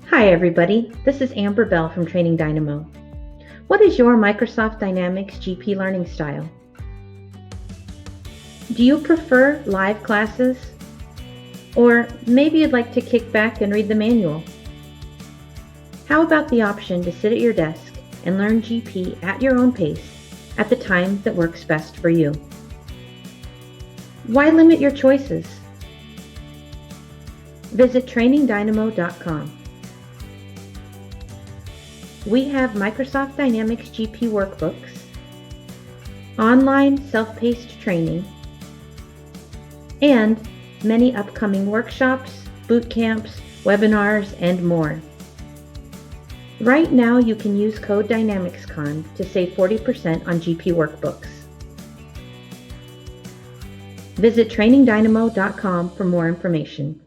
Hi everybody, this is Amber Bell from Training Dynamo. What is your Microsoft Dynamics GP learning style? Do you prefer live classes? Or maybe you'd like to kick back and read the manual? How about the option to sit at your desk and learn GP at your own pace at the time that works best for you? Why limit your choices? Visit trainingdynamo.com. We have Microsoft Dynamics GP workbooks, online self-paced training, and many upcoming workshops, boot camps, webinars, and more. Right now you can use code DynamicsCon to save 40% on GP workbooks. Visit trainingdynamo.com for more information.